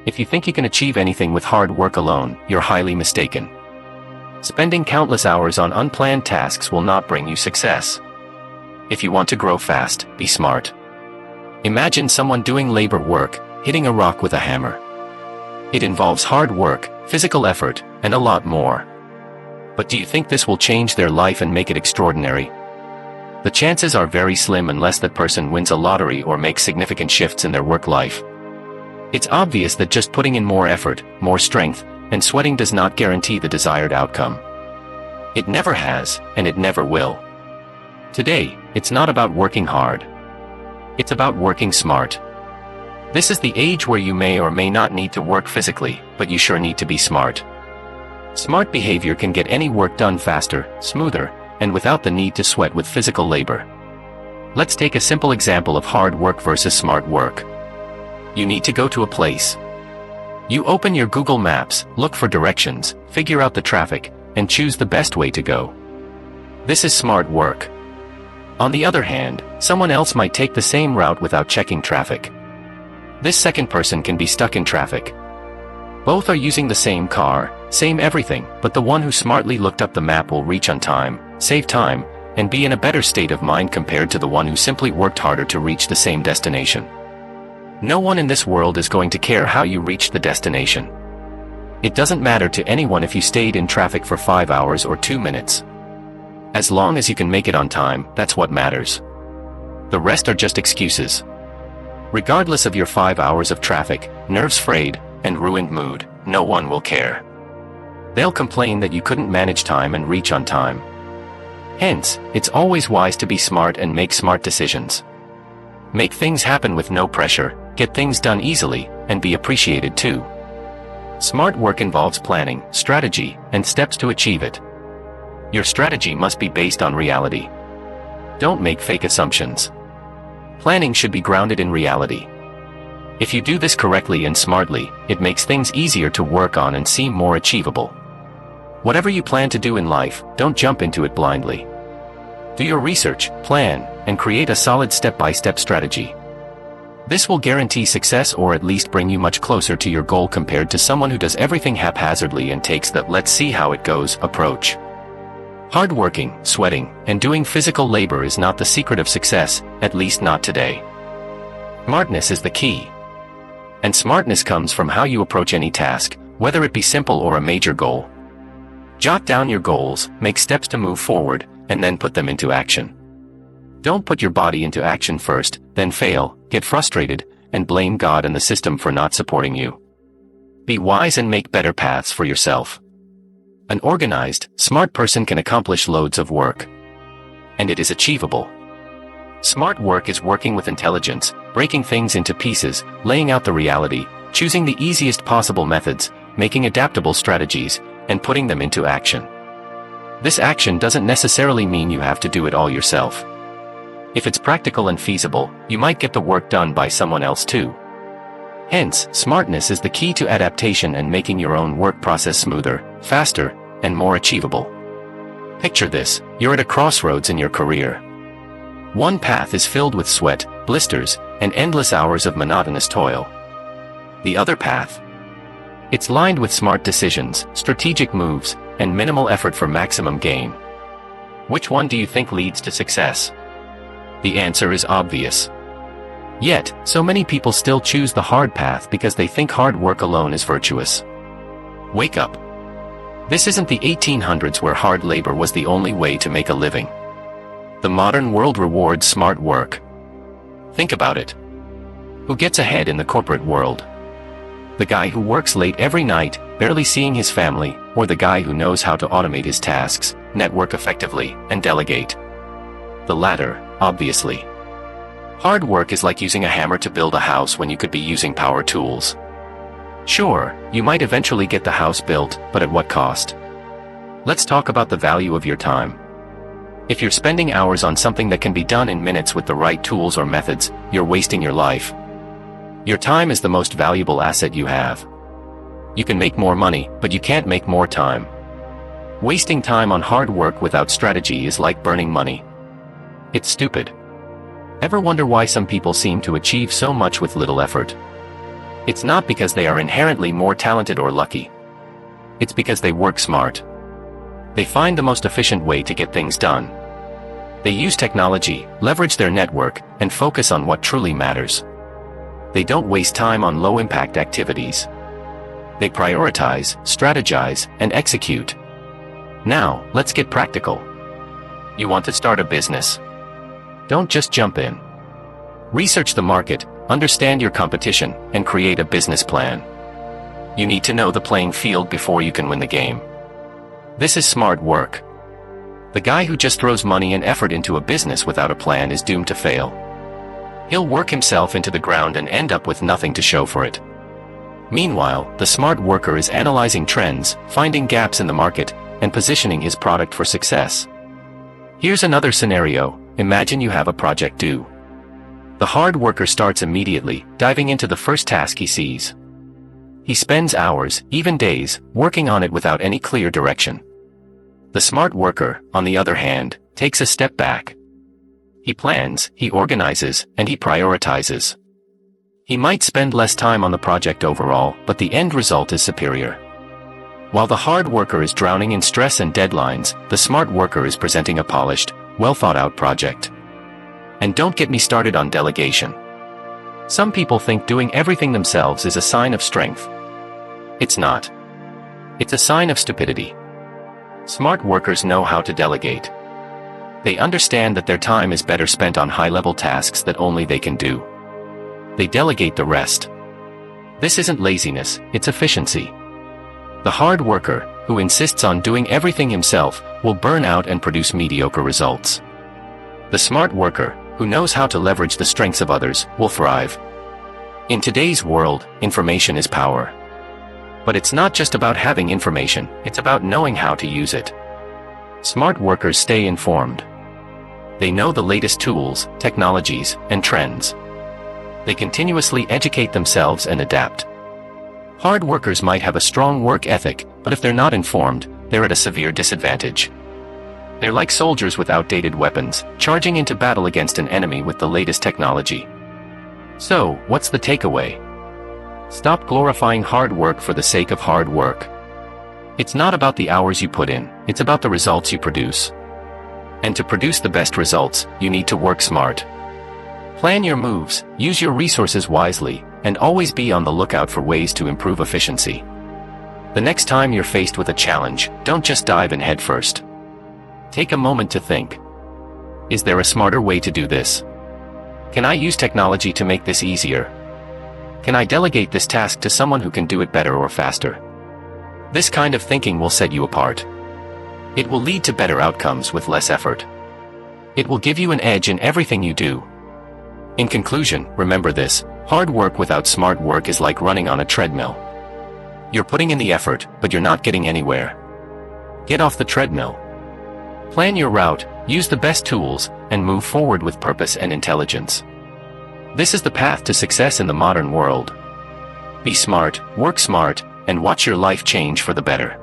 If you think you can achieve anything with hard work alone, you're highly mistaken. Spending countless hours on unplanned tasks will not bring you success. If you want to grow fast, be smart. Imagine someone doing labor work, hitting a rock with a hammer. It involves hard work, physical effort, and a lot more. But do you think this will change their life and make it extraordinary? The chances are very slim unless that person wins a lottery or makes significant shifts in their work life. It's obvious that just putting in more effort, more strength, and sweating does not guarantee the desired outcome. It never has, and it never will. Today, it's not about working hard. It's about working smart. This is the age where you may or may not need to work physically, but you sure need to be smart. Smart behavior can get any work done faster, smoother, and without the need to sweat with physical labor. Let's take a simple example of hard work versus smart work. You need to go to a place. You open your Google Maps, look for directions, figure out the traffic, and choose the best way to go. This is smart work. On the other hand, someone else might take the same route without checking traffic. This second person can be stuck in traffic. Both are using the same car, same everything, but the one who smartly looked up the map will reach on time, save time, and be in a better state of mind compared to the one who simply worked harder to reach the same destination. No one in this world is going to care how you reach the destination. It doesn't matter to anyone if you stayed in traffic for 5 hours or 2 minutes. As long as you can make it on time, that's what matters. The rest are just excuses. Regardless of your 5 hours of traffic, nerves frayed, and ruined mood, no one will care. They'll complain that you couldn't manage time and reach on time. Hence, it's always wise to be smart and make smart decisions. Make things happen with no pressure, get things done easily, and be appreciated too. Smart work involves planning, strategy, and steps to achieve it. Your strategy must be based on reality. Don't make fake assumptions. Planning should be grounded in reality. If you do this correctly and smartly, it makes things easier to work on and seem more achievable. Whatever you plan to do in life, don't jump into it blindly. Do your research, plan, and create a solid step-by-step strategy. This will guarantee success or at least bring you much closer to your goal compared to someone who does everything haphazardly and takes the "let's see how it goes" approach. Hard working, sweating, and doing physical labor is not the secret of success, at least not today. Smartness is the key. And smartness comes from how you approach any task, whether it be simple or a major goal. Jot down your goals, make steps to move forward, and then put them into action. Don't put your body into action first, then fail, get frustrated, and blame God and the system for not supporting you. Be wise and make better paths for yourself. An organized, smart person can accomplish loads of work. And it is achievable. Smart work is working with intelligence, breaking things into pieces, laying out the reality, choosing the easiest possible methods, making adaptable strategies, and putting them into action. This action doesn't necessarily mean you have to do it all yourself. If it's practical and feasible, you might get the work done by someone else too. Hence, smartness is the key to adaptation and making your own work process smoother, faster, and more achievable. Picture this: you're at a crossroads in your career. One path is filled with sweat, blisters, and endless hours of monotonous toil. The other path? It's lined with smart decisions, strategic moves, and minimal effort for maximum gain. Which one do you think leads to success? The answer is obvious. Yet, so many people still choose the hard path because they think hard work alone is virtuous. Wake up. This isn't the 1800s where hard labor was the only way to make a living. The modern world rewards smart work. Think about it. Who gets ahead in the corporate world? The guy who works late every night, barely seeing his family, or the guy who knows how to automate his tasks, network effectively, and delegate? The latter, obviously. Hard work is like using a hammer to build a house when you could be using power tools. Sure, you might eventually get the house built, but at what cost? Let's talk about the value of your time. If you're spending hours on something that can be done in minutes with the right tools or methods, you're wasting your life. Your time is the most valuable asset you have. You can make more money, but you can't make more time. Wasting time on hard work without strategy is like burning money. It's stupid. Ever wonder why some people seem to achieve so much with little effort? It's not because they are inherently more talented or lucky. It's because they work smart. They find the most efficient way to get things done. They use technology, leverage their network, and focus on what truly matters. They don't waste time on low-impact activities. They prioritize, strategize, and execute. Now, let's get practical. You want to start a business? Don't just jump in. Research the market, understand your competition, and create a business plan. You need to know the playing field before you can win the game. This is smart work. The guy who just throws money and effort into a business without a plan is doomed to fail. He'll work himself into the ground and end up with nothing to show for it. Meanwhile, the smart worker is analyzing trends, finding gaps in the market, and positioning his product for success. Here's another scenario. Imagine you have a project due. The hard worker starts immediately, diving into the first task he sees. He spends hours, even days, working on it without any clear direction. The smart worker, on the other hand, takes a step back. He plans, he organizes, and he prioritizes. He might spend less time on the project overall, but the end result is superior. While the hard worker is drowning in stress and deadlines, the smart worker is presenting a polished, well-thought-out project. And don't get me started on delegation. Some people think doing everything themselves is a sign of strength. It's not. It's a sign of stupidity. Smart workers know how to delegate. They understand that their time is better spent on high-level tasks that only they can do. They delegate the rest. This isn't laziness, it's efficiency. The hard worker, who insists on doing everything himself, will burn out and produce mediocre results. The smart worker, who knows how to leverage the strengths of others, will thrive. In today's world, information is power. But it's not just about having information, it's about knowing how to use it. Smart workers stay informed. They know the latest tools, technologies, and trends. They continuously educate themselves and adapt. Hard workers might have a strong work ethic, but if they're not informed, they're at a severe disadvantage. They're like soldiers with outdated weapons, charging into battle against an enemy with the latest technology. So, what's the takeaway? Stop glorifying hard work for the sake of hard work. It's not about the hours you put in, it's about the results you produce. And to produce the best results, you need to work smart. Plan your moves, use your resources wisely, and always be on the lookout for ways to improve efficiency. The next time you're faced with a challenge, don't just dive in head first. Take a moment to think. Is there a smarter way to do this? Can I use technology to make this easier? Can I delegate this task to someone who can do it better or faster? This kind of thinking will set you apart. It will lead to better outcomes with less effort. It will give you an edge in everything you do. In conclusion, remember this: hard work without smart work is like running on a treadmill. You're putting in the effort, but you're not getting anywhere. Get off the treadmill. Plan your route, use the best tools, and move forward with purpose and intelligence. This is the path to success in the modern world. Be smart, work smart, and watch your life change for the better.